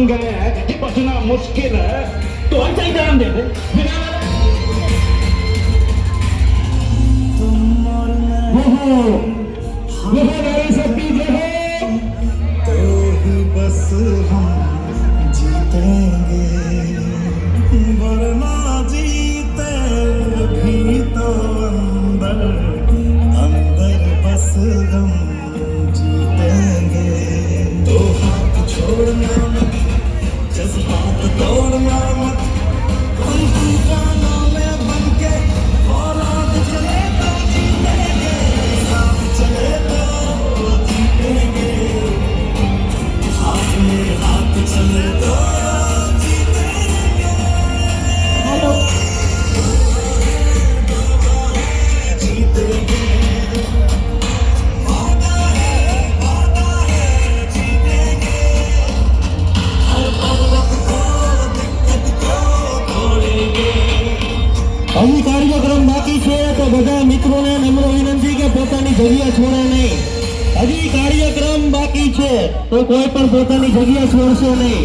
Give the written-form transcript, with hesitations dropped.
बन गए हैं कि बचना मुश्किल है, तो ऐसा ही जान दे दे बिना मेरे शक्ति जो है तो ही बस हम जीतेंगे, वरना जीते भी तो अंदर अंदर बस हम जीतेंगे। तो हाथ छोड़ना मत, जज्बात तोड़ना मत, हम तूफानों में बन के औलाद चले तो जीतेंगे, साथ चले तो जीतेंगे, हाथ में हाथ चले तो जीतेंगे। जीतेंगे, वादा है जीतेंगे, हर पर्वत को दिक्कत को तोड़ेंगे। હજી કાર્યક્રમ બાકી છે તો બધા મિત્રોને નમ્ર વિનંતી કે પોતાની જગ્યા છોડે નહીં. હજી કાર્યક્રમ બાકી છે તો કોઈ પણ પોતાની જગ્યા છોડશો નહીં.